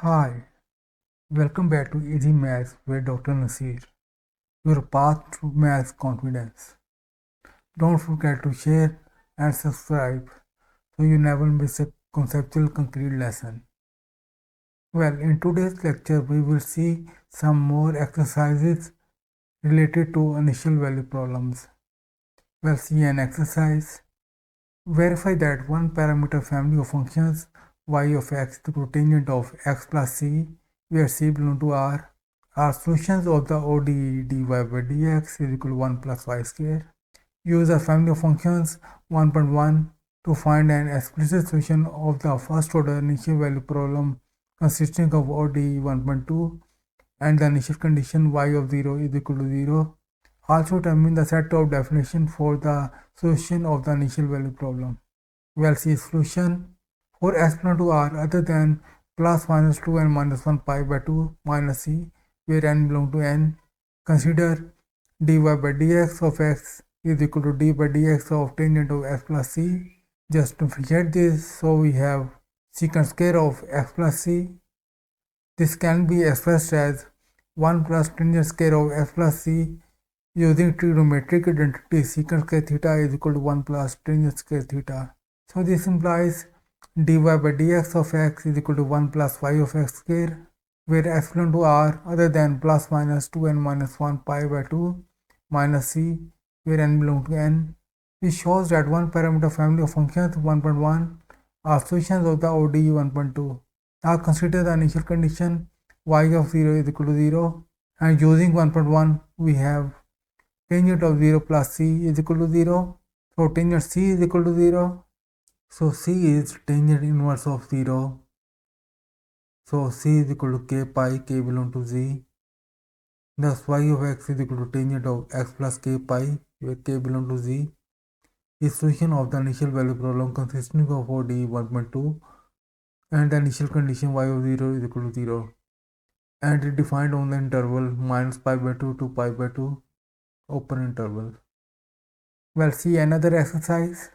Hi, welcome back to Easy Maths with Dr. Nasir, your path to maths confidence. Don't forget to share and subscribe so you never miss a conceptual concrete lesson. Well, in today's lecture, we will see some more exercises related to initial value problems. We'll see an exercise. Verify that one parameter family of functions y of x is the cotangent of x plus c, where c belongs to R, are solutions of the ODE dy by dx is equal to 1 plus y square. Use a family of functions 1.1 to find an explicit solution of the first order initial value problem consisting of ODE 1.2 and the initial condition y of 0 is equal to 0. Also determine the set of definition for the solution of the initial value problem. We'll see solution for s belongs to R other than plus minus 2 and minus 1 pi by 2 minus c, where n belongs to n. Consider dy by dx of x is equal to d by dx of tangent of s plus c. Just to forget this, so we have secant square of x plus c. This can be expressed as 1 plus tangent square of s plus c using trigonometric identity secant square theta is equal to 1 plus tangent square theta. So this implies dy by dx of x is equal to 1 plus y of x square, where x belongs to R other than plus minus 2 and minus 1 pi by 2 minus c, where n belongs to n. This shows that one parameter family of functions 1.1 are solutions of the ODE 1.2. Now consider the initial condition y of 0 is equal to 0, and using 1.1 we have tangent of 0 plus c is equal to 0. So tangent c is equal to 0. So c is tangent inverse of 0. So c is equal to k pi, k belongs to z. Thus y of x is equal to tangent of x plus k pi, where k belongs to z. Is solution of the initial value problem consisting of ODE 1.2 and the initial condition y of 0 is equal to 0. And it defined on the interval minus pi by 2 to pi by 2 open interval. Well, see another exercise.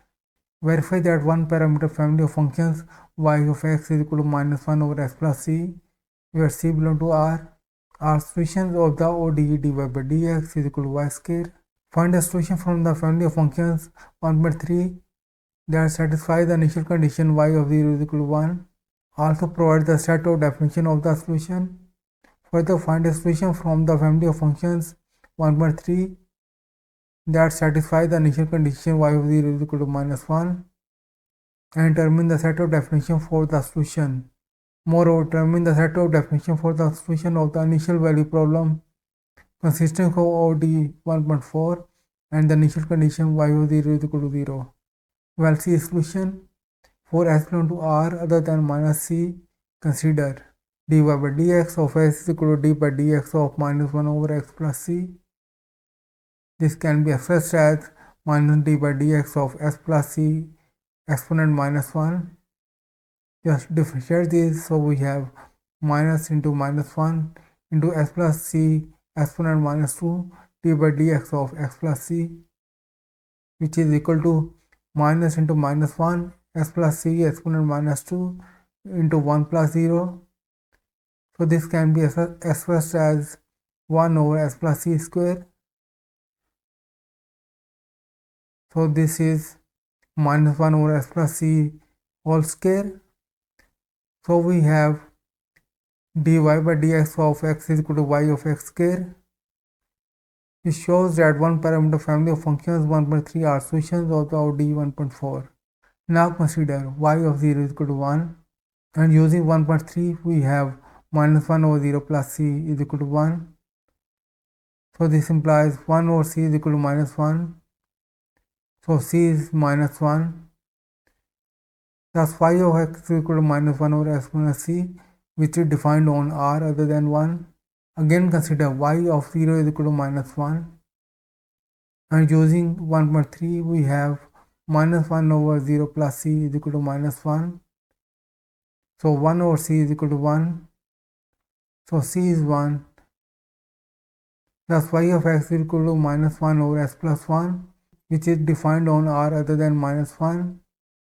Verify that one parameter family of functions y of x is equal to minus 1 over x plus c, where c belongs to R, are solutions of the ODE dy by dx is equal to y square. Find a solution from the family of functions 1.3 that satisfies the initial condition y of 0 is equal to 1. Also provide the set of definition of the solution. Further, find a solution from the family of functions 1.3 that satisfies the initial condition y of 0 is equal to minus 1 and determine the set of definition for the solution. Moreover, determine the set of definition for the solution of the initial value problem consisting of ODE 1.4 and the initial condition y of 0 is equal to 0. Well, see solution. For s belongs to R other than minus c, consider dy by dx of s is equal to d by dx of minus 1 over x plus c. This can be expressed as minus d by dx of s plus c exponent minus 1. Just differentiate this, so we have minus into minus 1 into s plus c exponent minus 2 d by dx of x plus c, which is equal to minus into minus 1 s plus c exponent minus 2 into 1 plus 0. So this can be expressed as 1 over s plus c square. So this is minus 1 over s plus c whole square. So we have dy by dx of x is equal to y of x square. This shows that one parameter family of functions 1.3 are solutions of the ODE 1.4. Now consider y of 0 is equal to 1, and using 1.3 we have minus 1 over 0 plus c is equal to 1. So this implies 1 over c is equal to minus 1. So c is minus 1. Thus y of x is equal to minus 1 over x minus c, which is defined on R other than 1. Again consider y of 0 is equal to minus 1. And using 1.3 we have minus 1 over 0 plus c is equal to minus 1. So 1 over c is equal to 1. So c is 1. Thus y of x is equal to minus 1 over s plus 1, which is defined on R other than minus 1.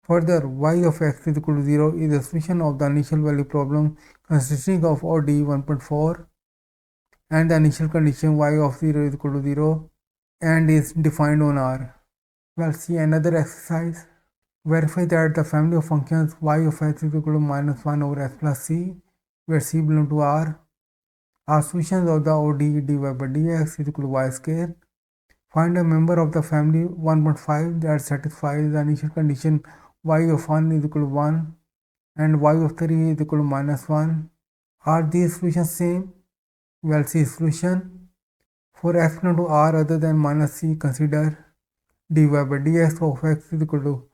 Further, y of x is equal to 0 is a solution of the initial value problem consisting of OD 1.4 and the initial condition y of 0 is equal to 0 and is defined on R. Let's see another exercise. Verify that the family of functions y of x is equal to minus 1 over x plus c, where c belongs to R, are solutions of the ODE dy by dx is equal to y square. Find a member of the family 1.5 that satisfies the initial condition y of 1 is equal to 1 and y of 3 is equal to minus 1. Are these solutions same? Well, see solution. For x belong to R other than minus c, consider dy by dx of x is equal to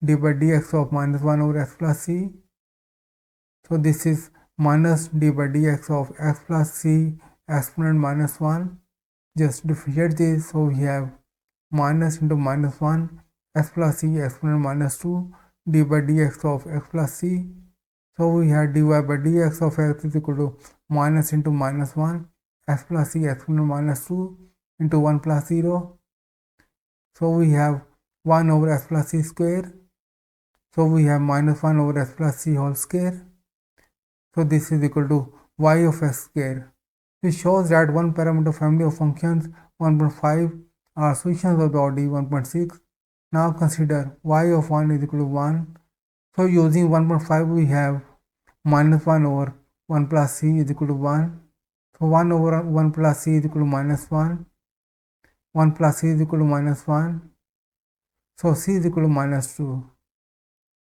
dy by dx of minus 1 over x plus c. So this is minus dy by dx of x plus c exponent minus 1. Just differentiate this, so we have minus into minus 1 x plus c exponent minus 2 dy by dx of x plus c. So we have dy by dx of x is equal to minus into minus 1 x plus c exponent minus 2 into 1 plus 0. So we have 1 over x plus c square. So we have minus 1 over x plus c whole square. So this is equal to y of x square. This shows that one parameter family of functions 1.5 are solutions of the ODE 1.6. Now consider y of 1 is equal to 1. So using 1.5 we have minus 1 over 1 plus c is equal to 1. So 1 over 1 plus c is equal to minus 1. 1 plus c is equal to minus 1. So c is equal to minus 2.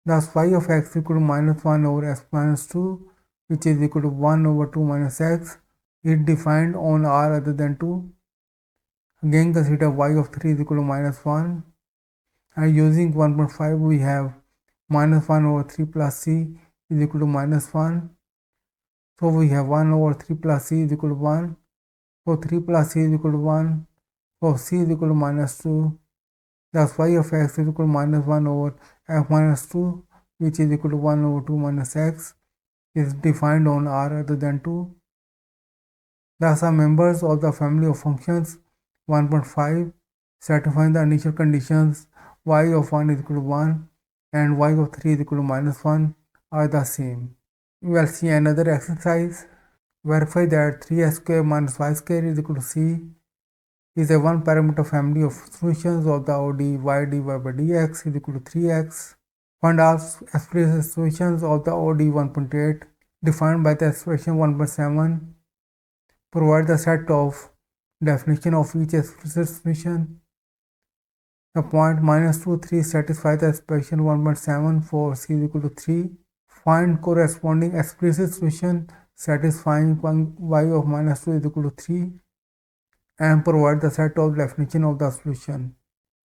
Thus y of x is equal to minus 1 over x minus 2, which is equal to 1 over 2 minus x, is defined on R other than 2. Again consider y of 3 is equal to minus 1. And using 1.5 we have minus 1 over 3 plus c is equal to minus 1. So we have 1 over 3 plus c is equal to 1. So 3 plus c is equal to 1. So c is equal to minus 2. Thus y of x is equal to minus 1 over x minus 2, which is equal to 1 over 2 minus x, is defined on R other than 2. Thus are members of the family of functions 1.5 satisfying the initial conditions y of 1 is equal to 1 and y of 3 is equal to minus 1 are the same. We will see another exercise. Verify that 3x square minus y square is equal to c is a one parameter family of solutions of the ODE y dy by dx is equal to 3x. Find all explicit solutions of the ODE 1.8 defined by the expression 1.7. Provide the set of definition of each explicit solution. The point minus 2, 3 satisfy the expression 1.7 for c is equal to 3. Find corresponding explicit solution satisfying y of minus 2 is equal to 3 and provide the set of definition of the solution.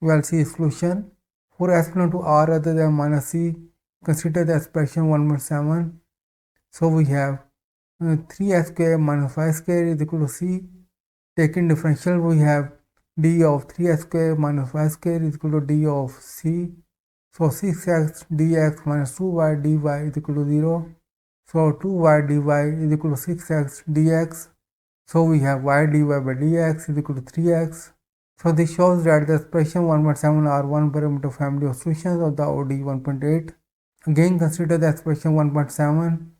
We will see solution. For s belong to R other than minus c, consider the expression 1.7. So we have 3x square minus y square is equal to c. Taking differential, we have d of 3x square minus y square is equal to d of c. So 6x dx minus 2y dy is equal to 0. So 2y dy is equal to 6x dx. So we have y dy by dx is equal to 3x. So this shows that the expression 1.7 are one parameter family of solutions of the ODE 1.8. Again consider the expression 1.7.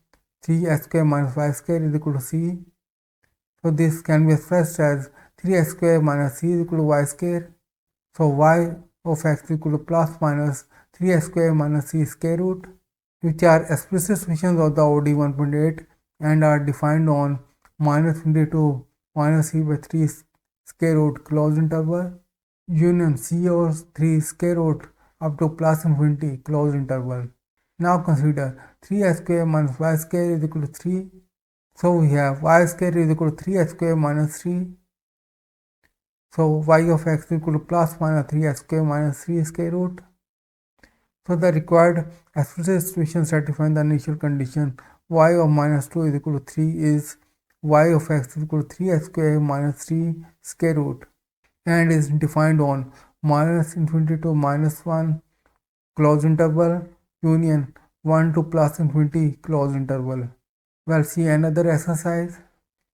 3x square minus y square is equal to c. So this can be expressed as 3x square minus c is equal to y square. So y of x is equal to plus minus 3x square minus c square root, which are explicit solutions of the ODE 1.8 and are defined on minus infinity to minus c by 3 square root closed interval union c over 3 square root up to plus infinity closed interval. Now consider 3x square minus y square is equal to 3. So we have y square is equal to 3x square minus 3. So y of x is equal to plus minus 3x square minus 3 square root. So the required explicit solution satisfying the initial condition y of minus 2 is equal to 3 is y of x is equal to 3x square minus 3 square root and is defined on minus infinity to minus 1 closed interval union 1 to plus infinity closed interval. We'll see another exercise.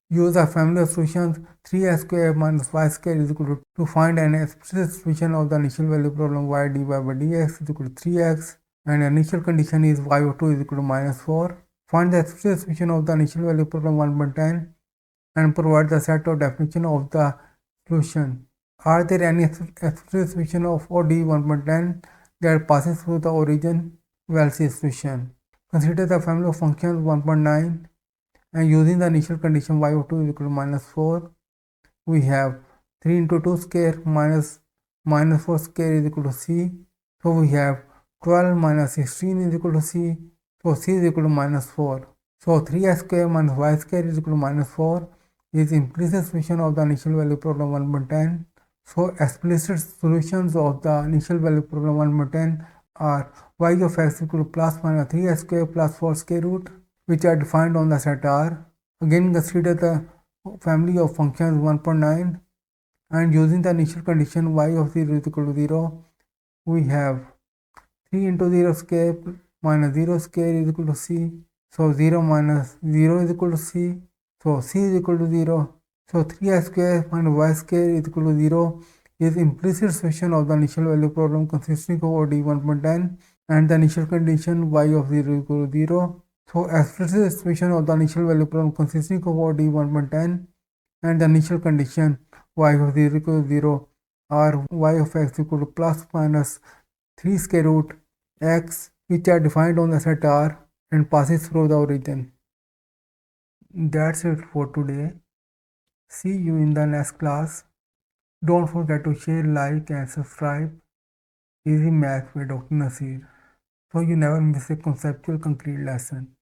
Use a family of solutions 3x square minus y square is equal to find an explicit solution of the initial value problem y dy by dx is equal to 3x. and initial condition is y of 2 is equal to minus 4. Find the explicit solution of the initial value problem 1.10 and provide the set of definition of the solution. Are there any explicit solution of ODE 1.10 that passes through the origin? Well, see solution. Consider the family of functions 1.9 and using the initial condition y of 2 is equal to minus 4, we have 3 into 2 square minus 4 square is equal to c. So we have 12 minus 16 is equal to c. So c is equal to minus 4. So 3x square minus y square is equal to minus 4 is implicit solution of the initial value problem 1.10. So explicit solutions of the initial value problem 1.10 are y of x equal to plus minus 3x square plus 4 square root, which are defined on the set R. Again, consider the family of functions 1.9 and using the initial condition y of 0 is equal to 0, we have 3 into 0 square minus 0 square is equal to c. So 0 minus 0 is equal to c. So c is equal to 0. So 3x square minus y square is equal to 0 is implicit solution of the initial value problem consisting of ODE 1.10 and the initial condition y of 0 is equal to 0. So explicit solution of the initial value problem consisting of ODE 1.10 and the initial condition y of 0 equal to 0 are y of x equal to plus minus 3 square root x, which are defined on the set R and passes through the origin. That's it for today. See you in the next class. Don't forget to share, like and subscribe. Easy Math by Dr. Nasir, so you never miss a conceptual concrete lesson.